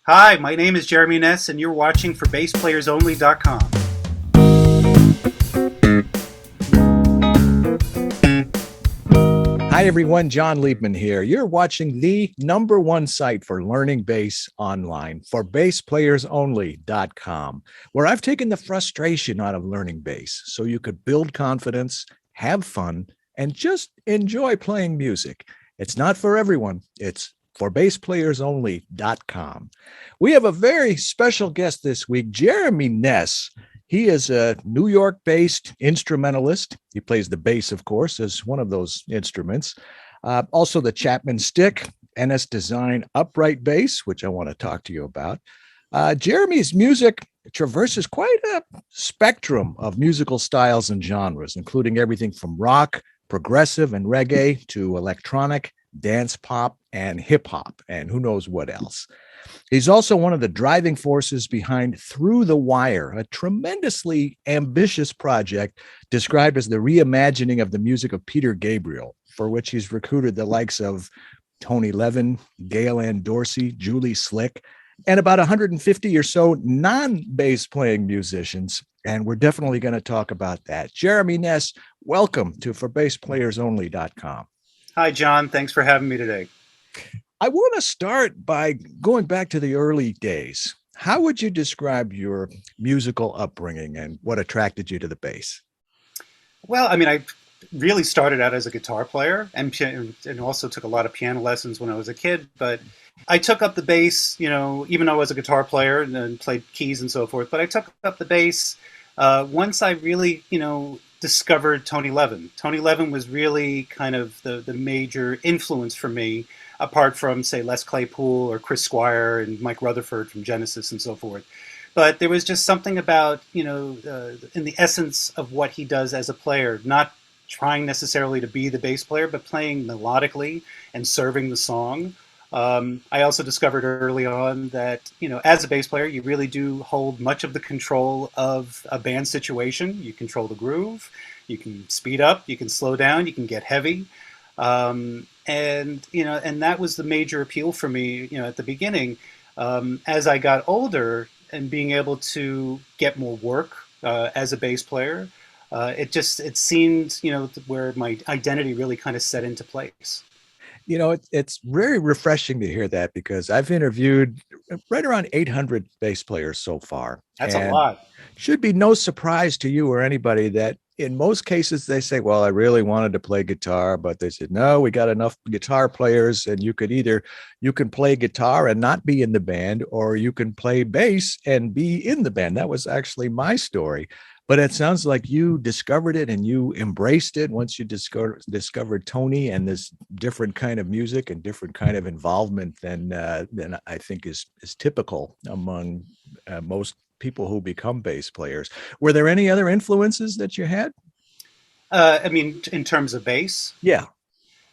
Hi, my name is Jeremy Nesse, and you're watching for BassPlayersOnly.com. Hi, everyone. John Liebman here. You're watching the number one site for learning bass online, ForBassPlayersOnly.com, where I've taken the frustration out of learning bass so you could build confidence, have fun, and just enjoy playing music. It's not for everyone. It's ForBassPlayersOnly.com. We have a very special guest this week, Jeremy Nesse. He is a New York-based instrumentalist. He plays the bass, of course, as one of those instruments. Also the Chapman Stick, NS Design upright bass, which I want to talk to you about. Jeremy's music traverses quite a spectrum of musical styles and genres, including everything from rock, progressive, and reggae to electronic, dance pop, and hip hop, and who knows what else. He's also one of the driving forces behind Through the Wire, a tremendously ambitious project described as the reimagining of the music of Peter Gabriel, for which he's recruited the likes of Tony Levin, Gail Ann Dorsey, Julie Slick, and about 150 or so non-bass playing musicians. And we're definitely going to talk about that. Jeremy Nesse, welcome to ForBassPlayersOnly.com. Hi, John. Thanks for having me today. I want to start by going back to the early days. How would you describe your musical upbringing and what attracted you to the bass? Well, I really started out as a guitar player and also took a lot of piano lessons when I was a kid. But I took up the bass, even though I was a guitar player and played keys and so forth. But I took up the bass once I really, discovered Tony Levin. Tony Levin was really kind of the major influence for me, apart from, say, Les Claypool or Chris Squire and Mike Rutherford from Genesis and so forth. But there was just something about, in the essence of what he does as a player, not trying necessarily to be the bass player, but playing melodically and serving the song. I also discovered early on that, as a bass player, you really do hold much of the control of a band situation. You control the groove, you can speed up, you can slow down, you can get heavy. And that was the major appeal for me, at the beginning. As I got older and being able to get more work as a bass player, it seemed, where my identity really kind of set into place. It's very refreshing to hear that because I've interviewed right around 800 bass players so far. That's a lot. Should be no surprise to you or anybody that in most cases they say, well, I really wanted to play guitar, but they said, no, we got enough guitar players and you can play guitar and not be in the band, or you can play bass and be in the band. That was actually my story. But it sounds like you discovered it and you embraced it once you discovered Tony and this different kind of music and different kind of involvement than I think is typical among most people who become bass players. Were there any other influences that you had? In terms of bass? Yeah.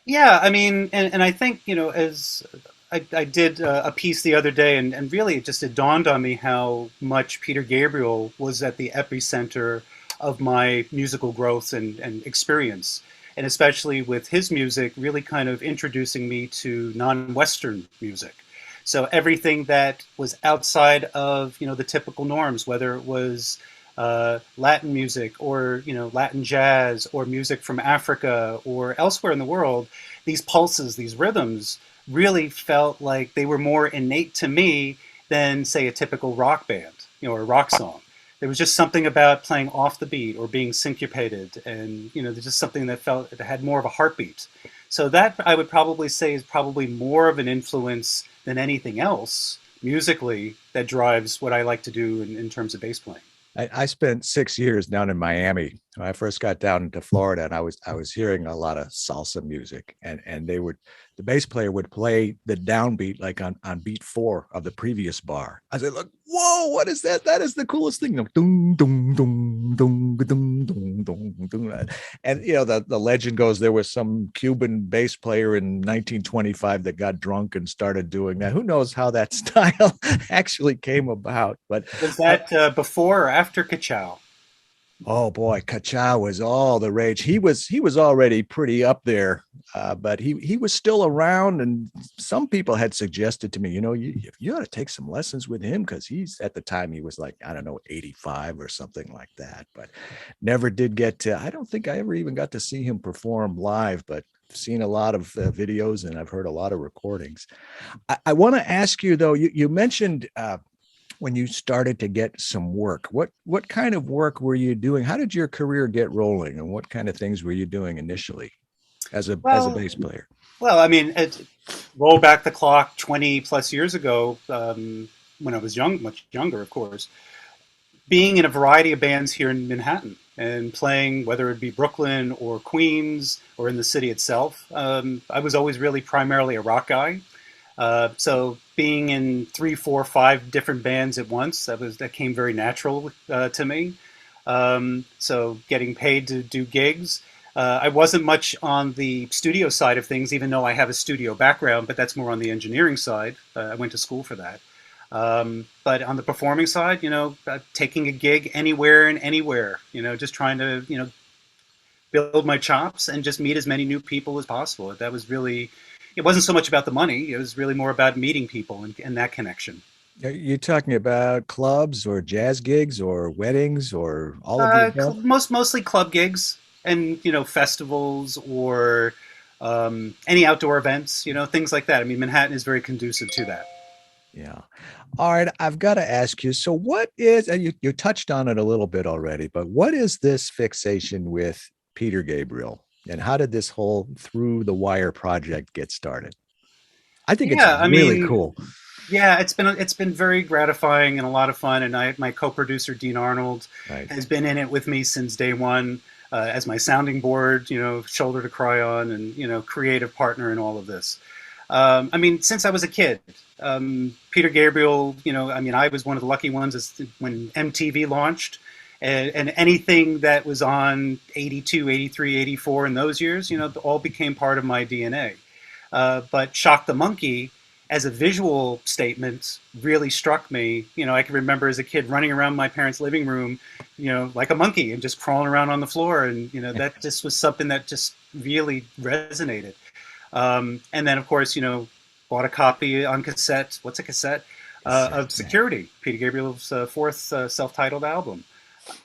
Yeah, and I think, as I did a piece the other day, and really it dawned on me how much Peter Gabriel was at the epicenter of my musical growth and experience. And especially with his music really kind of introducing me to non-Western music. So everything that was outside of, the typical norms, whether it was Latin music or, Latin jazz or music from Africa or elsewhere in the world, these pulses, these rhythms really felt like they were more innate to me than, say, a typical rock band, or a rock song. There was just something about playing off the beat or being syncopated, and there's just something that had more of a heartbeat. So that I would probably say is probably more of an influence than anything else musically that drives what I like to do in terms of bass playing. I spent 6 years down in Miami. When I first got down into Florida, and I was hearing a lot of salsa music, and the bass player would play the downbeat like on beat 4 of the previous bar. I said, look, whoa, what is that? That is the coolest thing. Dum, dum, dum, dum, dum, dum, dum, dum. And the legend goes there was some Cuban bass player in 1925 that got drunk and started doing that. Who knows how that style actually came about? But was that before or after Kachow? Oh boy, Kacha was all the rage. He was already pretty up there, but he was still around. And some people had suggested to me, you ought to take some lessons with him because he's at the time he was like, I don't know, 85 or something like that. But never did get to. I don't think I ever even got to see him perform live, but I've seen a lot of videos and I've heard a lot of recordings. I want to ask you though. You mentioned when you started to get some work, what kind of work were you doing? How did your career get rolling, and what kind of things were you doing initially as a Well, bass player? well, I mean, roll back the clock 20 plus years ago, when I was young, much younger, of course, being in a variety of bands here in Manhattan and playing, whether it be Brooklyn or Queens or in the city itself. I was always really primarily a rock guy. So being in three, four, five different bands at once, that came very natural to me. So getting paid to do gigs. I wasn't much on the studio side of things, even though I have a studio background, but that's more on the engineering side. I went to school for that. But on the performing side, taking a gig anywhere and anywhere, just trying to, build my chops and just meet as many new people as possible. That was really, it wasn't so much about the money. It was really more about meeting people and that connection. Are you talking about clubs or jazz gigs or weddings or all of the above? Mostly club gigs and, festivals or any outdoor events, things like that. I mean, Manhattan is very conducive to that. Yeah. All right. I've got to ask you. So, what is, and you touched on it a little bit already, but what is this fixation with Peter Gabriel? And how did this whole Through the Wire project get started? I think it's Yeah, I really mean, cool. yeah, it's been very gratifying and a lot of fun. And my co-producer Deane Arnold Right. has been in it with me since day one, as my sounding board, shoulder to cry on, and creative partner in all of this. I mean, since I was a kid, Peter Gabriel. I mean, I was one of the lucky ones when MTV launched. And anything that was on 82, 83, 84 in those years, all became part of my DNA. But Shock the Monkey, as a visual statement, really struck me. I can remember as a kid running around my parents' living room, like a monkey and just crawling around on the floor. And, that just was something that just really resonated. And then, of course, bought a copy on cassette. What's a cassette? Of Security, Peter Gabriel's fourth self-titled album.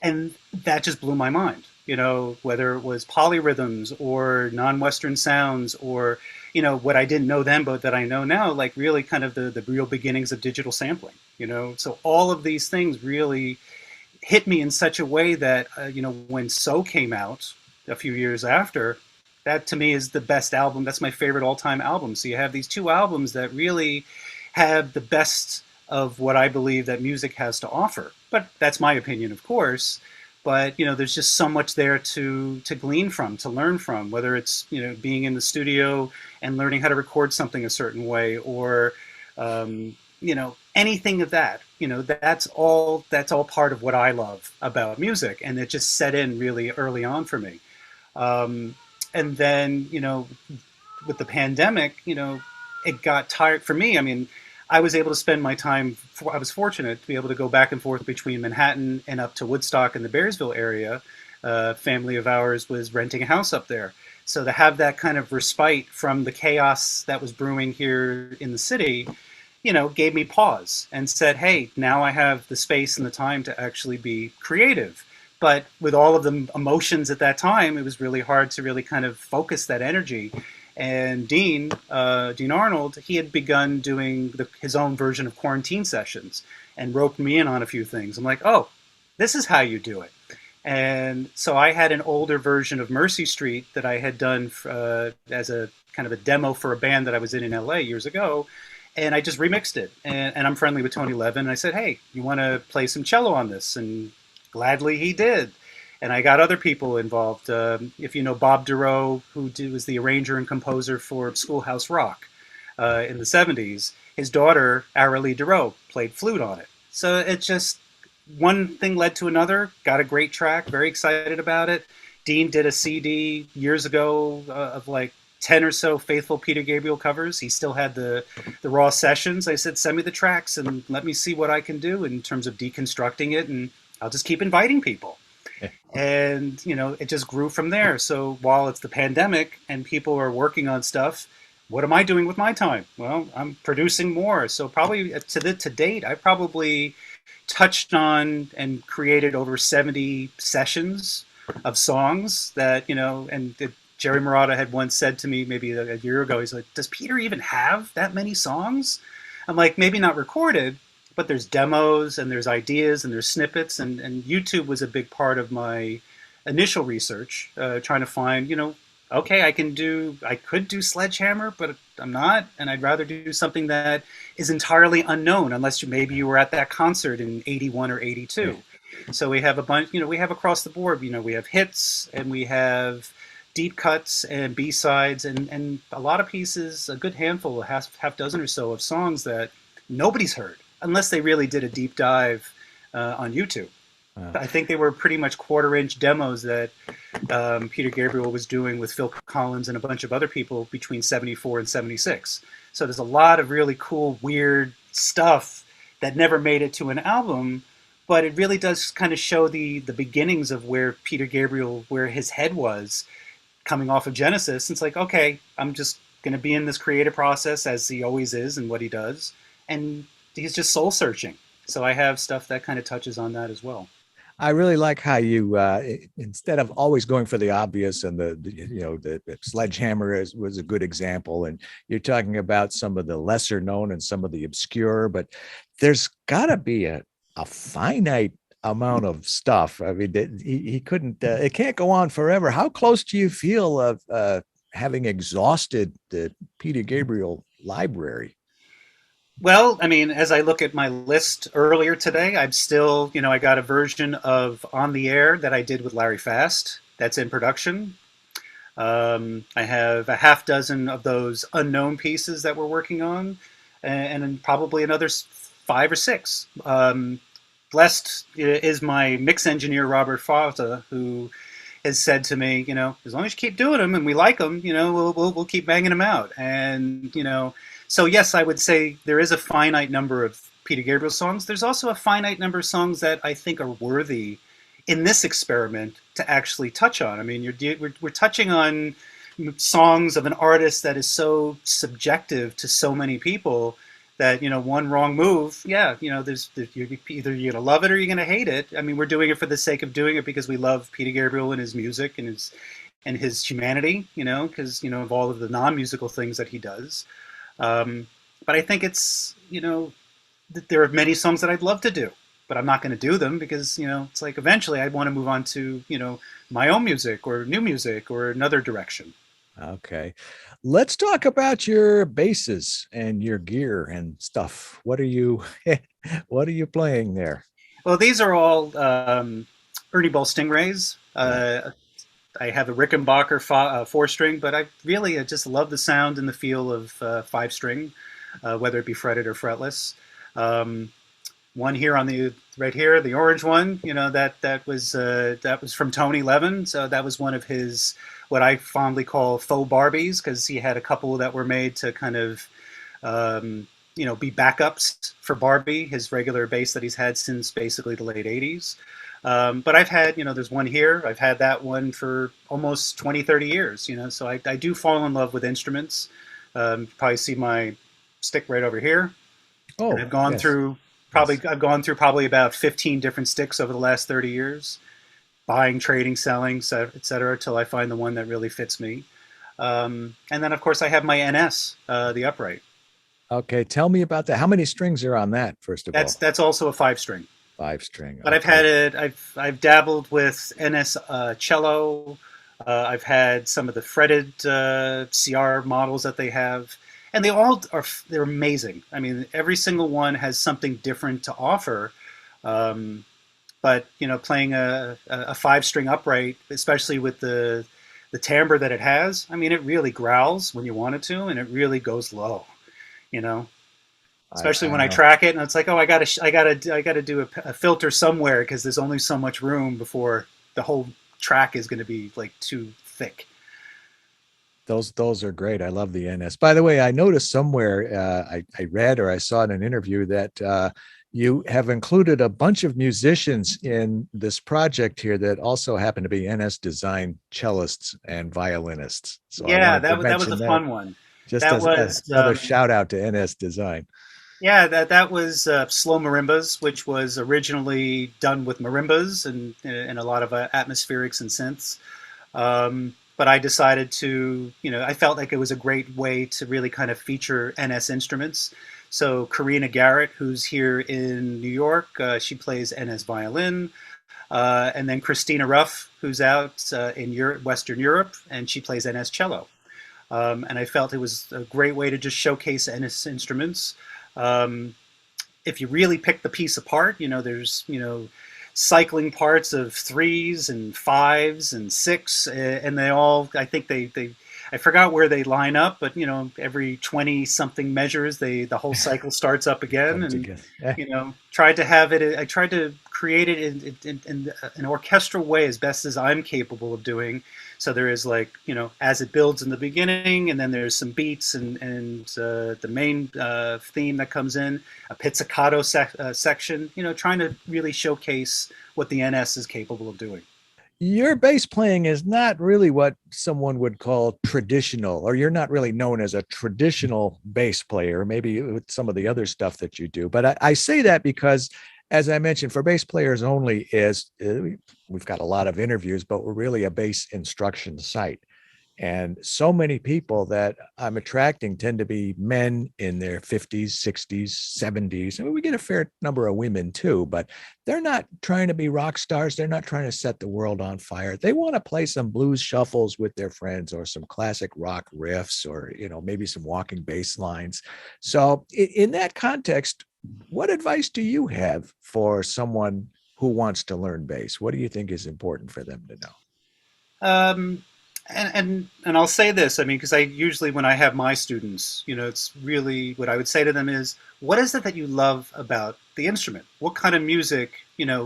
And that just blew my mind. Whether it was polyrhythms or non-Western sounds or, what I didn't know then, but that I know now, like really kind of the real beginnings of digital sampling, So all of these things really hit me in such a way that, when So came out a few years after, that to me is the best album. That's my favorite all-time album. So you have these two albums that really have the best of what I believe that music has to offer. But that's my opinion, of course. But there's just so much there to glean from, to learn from. Whether it's being in the studio and learning how to record something a certain way, or anything of that. That's all part of what I love about music, and it just set in really early on for me. And then with the pandemic, it got tired for me. I mean, I was able to spend my time. I was fortunate to be able to go back and forth between Manhattan and up to Woodstock and the Bearsville area. Family of ours was renting a house up there, so to have that kind of respite from the chaos that was brewing here in the city, gave me pause and said, "Hey, now I have the space and the time to actually be creative." But with all of the emotions at that time, it was really hard to really kind of focus that energy. And Deane Arnold, he had begun doing his own version of quarantine sessions and roped me in on a few things. I'm like, oh, this is how you do it. And so I had an older version of Mercy Street that I had done as a kind of a demo for a band that I was in LA years ago. And I just remixed it. And I'm friendly with Tony Levin. And I said, hey, you want to play some cello on this? And gladly he did. And I got other people involved. If you know Bob Duro, who was the arranger and composer for Schoolhouse Rock in the 70s, his daughter, Aralee Duro, played flute on it. So it just, one thing led to another, got a great track, very excited about it. Deane did a CD years ago of like 10 or so faithful Peter Gabriel covers. He still had the raw sessions. I said, send me the tracks and let me see what I can do in terms of deconstructing it, and I'll just keep inviting people. And, it just grew from there. So while it's the pandemic and people are working on stuff, what am I doing with my time? Well, I'm producing more. So probably to date, I probably touched on and created over 70 sessions of songs that, and Jerry Marotta had once said to me maybe a year ago, he's like, does Peter even have that many songs? I'm like, maybe not recorded, but there's demos and there's ideas and there's snippets. And YouTube was a big part of my initial research, trying to find, okay, I could do Sledgehammer, but I'm not. And I'd rather do something that is entirely unknown, unless maybe you were at that concert in 81 or 82. So we have a bunch, we have across the board, we have hits and we have deep cuts and B-sides and a lot of pieces, a good handful, a half dozen or so of songs that nobody's heard, unless they really did a deep dive on YouTube. I think they were pretty much quarter-inch demos that Peter Gabriel was doing with Phil Collins and a bunch of other people between 74 and 76. So there's a lot of really cool, weird stuff that never made it to an album, but it really does kind of show the beginnings of where Peter Gabriel, where his head was coming off of Genesis. It's like, okay, I'm just going to be in this creative process as he always is and what he does. And he's just soul searching. So I have stuff that kind of touches on that as well. I really like how you, instead of always going for the obvious, and the Sledgehammer was a good example, and you're talking about some of the lesser known and some of the obscure, but there's got to be a finite amount of stuff. I mean, he couldn't, it can't go on forever. How close do you feel of having exhausted the Peter Gabriel library? Well, I mean, as I look at my list earlier today, I'm still, I got a version of On the Air that I did with Larry Fast that's in production. I have a half dozen of those unknown pieces that we're working on, and probably another 5 or 6. Blessed is my mix engineer, Robert Fauta, who has said to me, as long as you keep doing them and we like them, we'll keep banging them out. And, so yes, I would say there is a finite number of Peter Gabriel songs. There's also a finite number of songs that I think are worthy in this experiment to actually touch on. I mean, we're touching on songs of an artist that is so subjective to so many people that, one wrong move, there's either you're gonna love it or you're gonna hate it. I mean, we're doing it for the sake of doing it because we love Peter Gabriel and his music and his humanity, because of all of the non-musical things that he does. But I think it's, there are many songs that I'd love to do, but I'm not going to do them because, it's like eventually I want to move on to, my own music or new music or another direction. Okay. Let's talk about your basses and your gear and stuff. What are you playing there? Well, these are all Ernie Ball Stingrays. I have a Rickenbacker 4-string, but I really just love the sound and the feel of 5-string, whether it be fretted or fretless. One here right here, the orange one, that was from Tony Levin. So that was one of his, what I fondly call faux Barbies, because he had a couple that were made to kind of, be backups for Barbie, his regular bass that he's had since basically the late 80s. But I've had, there's one here. I've had that one for almost 20, 30 years, so I do fall in love with instruments. Probably see my stick right over here. Oh, and I've gone through probably about 15 different sticks over the last 30 years, buying, trading, selling, et cetera, till I find the one that really fits me. And then, of course, I have my NS, the upright. Okay. Tell me about that. How many strings are on that, first of all? That's also a 5-string. 5-string. But okay. I've dabbled with NS cello. I've had some of the fretted CR models that they have, and they're amazing. I mean, every single one has something different to offer. But playing a 5-string upright, especially with the timbre that it has, I mean, it really growls when you want it to, and it really goes low. Especially when I track it, and it's like, oh, I gotta do a filter somewhere because there's only so much room before the whole track is going to be like too thick. Those are great. I love the NS. By the way, I noticed somewhere I read or I saw in an interview that You have included a bunch of musicians in this project here that also happen to be NS Design cellists and violinists. So I Yeah, wanted to that was mention a that fun one. just That as was another shout out to NS Design. yeah, that was slow marimbas, which was originally done with marimbas and a lot of atmospherics and synths. But I decided to, I felt like it was a great way to really kind of feature NS instruments. So Karina Garrett, who's here in New York, she plays NS violin. And then Christina Ruff, who's out in Europe, Western Europe, and she plays NS cello. And I felt it was a great way to just showcase NS instruments. Um, if you really pick the piece apart, there's cycling parts of threes and fives and six, and they all, I think they I forgot where they line up, but every 20 something measures, the whole cycle starts up again. Come And together. tried to have it. I tried to create it in an orchestral way as best as I'm capable of doing. So there is like as it builds in the beginning, and then there's some beats and the main theme that comes in, a pizzicato section. Trying to really showcase what the NS is capable of doing. Your bass playing is not really what someone would call traditional, or you're not really known as a traditional bass player, maybe with some of the other stuff that you do. But I say that because, as I mentioned, For Bass Players Only is we've got a lot of interviews, but we're really a bass instruction site. And so many people that I'm attracting tend to be men in their 50s, 60s, 70s. I mean, we get a fair number of women too, but they're not trying to be rock stars. They're not trying to set the world on fire. They want to play some blues shuffles with their friends, or some classic rock riffs, or, maybe some walking bass lines. So in that context, what advice do you have for someone who wants to learn bass? What do you think is important for them to know? Um, and I'll say this, I mean, because I usually, when I have my students, it's really what I would say to them is, what is it that you love about the instrument? What kind of music,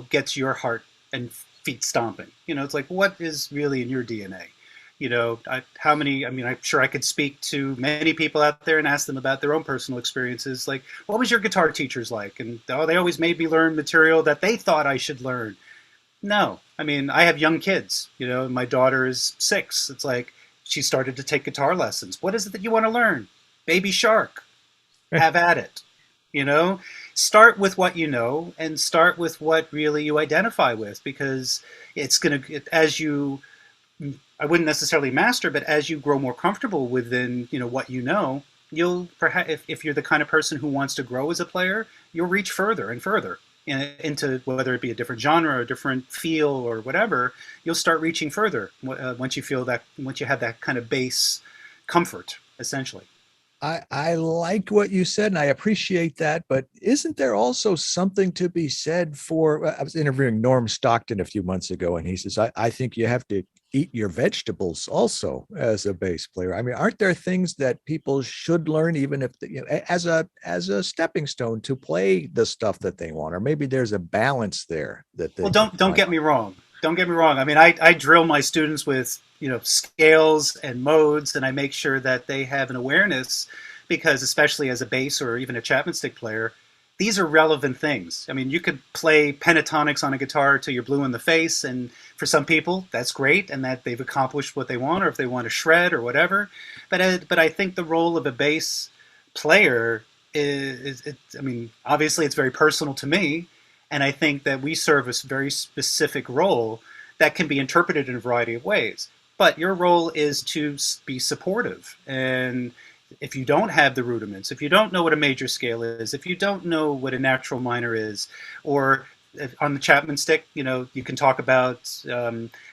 gets your heart and feet stomping? It's like, what is really in your DNA? How many, I mean, I'm sure I could speak to many people out there and ask them about their own personal experiences. Like, what was your guitar teachers like? And, oh, they always made me learn material that they thought I should learn. No, I mean, I have young kids. My daughter is 6. It's like she started to take guitar lessons. What is it that you want to learn? Baby Shark. Have at it. You know, Start with what you know and start with what really you identify with, because it's going to, as you, I wouldn't necessarily master, but as you grow more comfortable within, what you'll perhaps, if you're the kind of person who wants to grow as a player, you'll reach further and further into whether it be a different genre or a different feel or whatever. You'll start reaching further once you feel that, once you have that kind of base comfort, essentially. I like what you said, and I appreciate that. But isn't there also something to be said for? I was interviewing Norm Stockton a few months ago, and he says, I think you have to eat your vegetables also as a bass player. I mean, aren't there things that people should learn, even if as a stepping stone to play the stuff that they want, or maybe there's a balance there that they Well, don't get me wrong. Don't get me wrong. I mean, I drill my students with scales and modes, and I make sure that they have an awareness, because especially as a bass or even a Chapman stick player, these are relevant things. I mean, you could play pentatonics on a guitar till you're blue in the face, and for some people that's great, and that they've accomplished what they want, or if they want to shred or whatever. But I think the role of a bass player is I mean, obviously it's very personal to me, and I think that we serve a very specific role that can be interpreted in a variety of ways. But your role is to be supportive. And if you don't have the rudiments, if you don't know what a major scale is, if you don't know what a natural minor is, or on the Chapman stick, you can talk about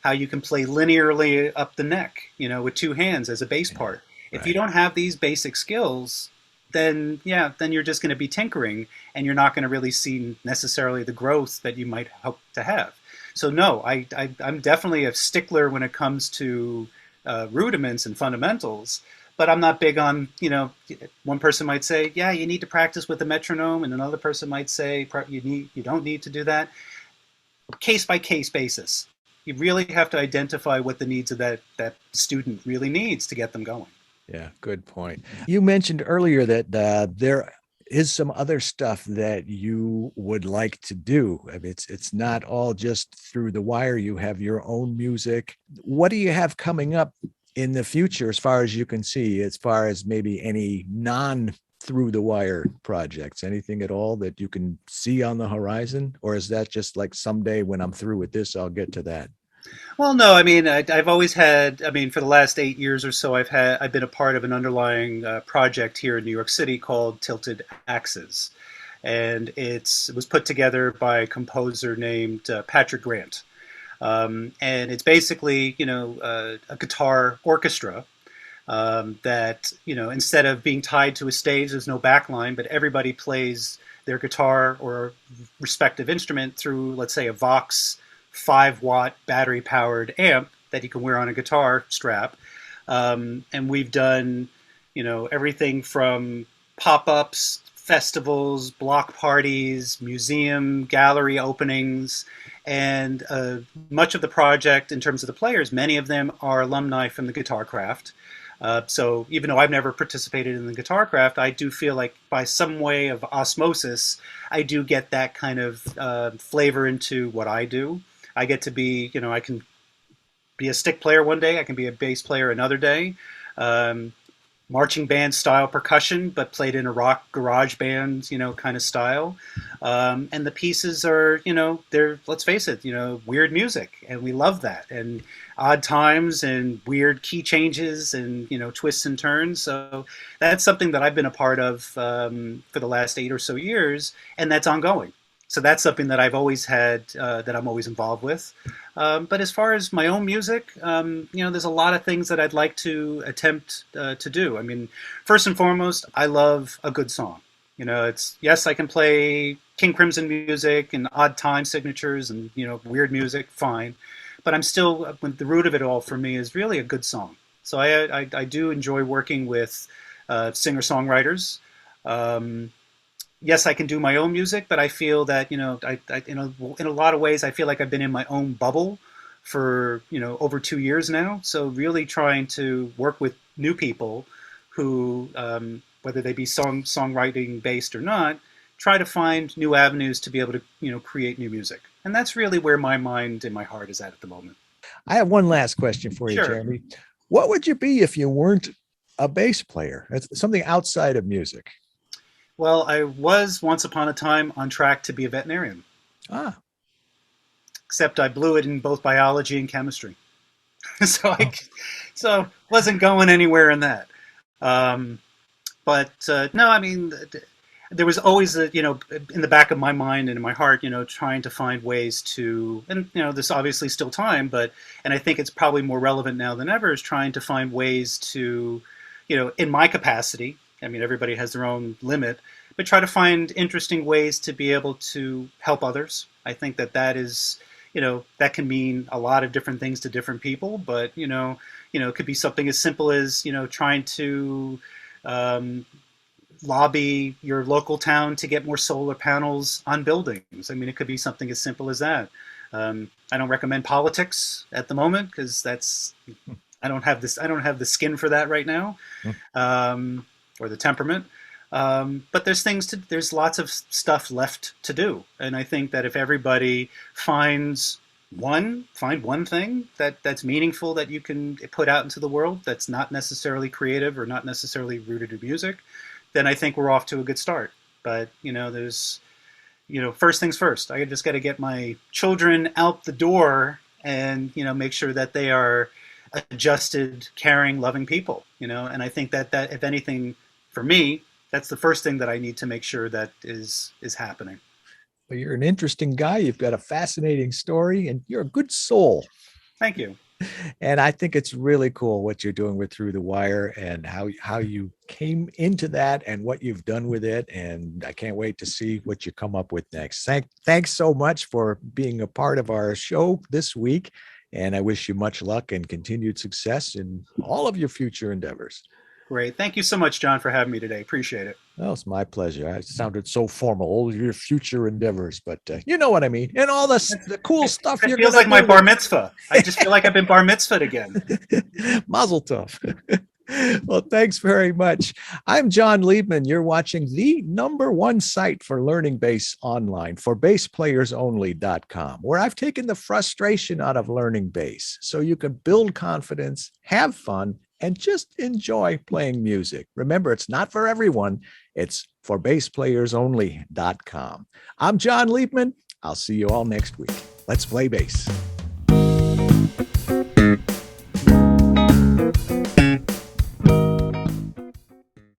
how you can play linearly up the neck, with two hands as a bass part. If you don't have these basic skills, then you're just going to be tinkering, and you're not going to really see necessarily the growth that you might hope to have. So no, I'm definitely a stickler when it comes to rudiments and fundamentals, but I'm not big on, one person might say, yeah, you need to practice with the metronome, and another person might say you don't need to do that. Case by case basis. You really have to identify what the needs of that student really needs to get them going. Yeah, good point. You mentioned earlier that there is some other stuff that you would like to do? I mean, it's not all just through the wire. You have your own music. What do you have coming up in the future, as far as you can see, as far as maybe any non through the wire projects, anything at all that you can see on the horizon? Or is that just like someday when I'm through with this, I'll get to that? Well, no, I mean, I've always had. I mean, for the last 8 years or so, I've been a part of an underlying project here in New York City called Tilted Axes, and it was put together by a composer named Patrick Grant, and it's basically a guitar orchestra that instead of being tied to a stage, there's no backline, but everybody plays their guitar or respective instrument through, let's say, a Vox 5-watt battery powered amp that you can wear on a guitar strap. And we've done, everything from pop-ups, festivals, block parties, museum, gallery openings, and much of the project in terms of the players, many of them are alumni from the guitar craft. So even though I've never participated in the guitar craft, I do feel like by some way of osmosis, I do get that kind of flavor into what I do. I get to be, I can be a stick player one day, I can be a bass player another day, marching band style percussion, but played in a rock garage band, kind of style. And the pieces are, they're, let's face it, weird music, and we love that. And odd times and weird key changes and, twists and turns. So that's something that I've been a part of for the last 8 or so years, and that's ongoing. So that's something that I've always had, that I'm always involved with. But as far as my own music, there's a lot of things that I'd like to attempt to do. I mean, first and foremost, I love a good song. Yes, I can play King Crimson music and odd time signatures and, weird music, fine. But I'm still, the root of it all for me is really a good song. So I do enjoy working with singer-songwriters. Yes, I can do my own music, but I feel that, in a lot of ways, I feel like I've been in my own bubble for, over 2 years now. So really trying to work with new people who, whether they be songwriting based or not, try to find new avenues to be able to, create new music. And that's really where my mind and my heart is at the moment. I have one last question for you, Sure. Jeremy. What would you be if you weren't a bass player? It's something outside of music. Well, I was once upon a time on track to be a veterinarian. Ah. Except I blew it in both biology and chemistry. So wasn't going anywhere in that. But no, I mean, there was always in the back of my mind and in my heart, trying to find ways to, and there's obviously still time, and I think it's probably more relevant now than ever, is trying to find ways to, in my capacity. I mean, everybody has their own limit, but try to find interesting ways to be able to help others. I think that is, that can mean a lot of different things to different people, but, it could be something as simple as, trying to lobby your local town to get more solar panels on buildings. I mean, it could be something as simple as that. I don't recommend politics at the moment because I don't have the skin for that right now. Or the temperament, but there's lots of stuff left to do, and I think that if everybody find one thing that's meaningful that you can put out into the world that's not necessarily creative or not necessarily rooted in music, then I think we're off to a good start. But there's first things first. I just got to get my children out the door and make sure that they are adjusted, caring, loving people. And I think that if anything. For me, that's the first thing that I need to make sure that is happening. Well, you're an interesting guy. You've got a fascinating story, and you're a good soul. Thank you. And I think it's really cool what you're doing with Through the Wire and how you came into that and what you've done with it. And I can't wait to see what you come up with next. Thanks so much for being a part of our show this week. And I wish you much luck and continued success in all of your future endeavors. Great. Thank you so much, John, for having me today. Appreciate it. Well, it's my pleasure. I sounded so formal, all your future endeavors, but you know what I mean. And all the cool stuff. It feels like my bar mitzvah. I just feel like I've been bar mitzvahed again. Mazel tov. Well, thanks very much. I'm John Liebman. You're watching the #1 site for learning bass online, ForBassPlayersOnly.com, where I've taken the frustration out of learning bass so you can build confidence, have fun, and just enjoy playing music. Remember, it's not for everyone. It's ForBassPlayersOnly.com. I'm John Liebman. I'll see you all next week. Let's play bass.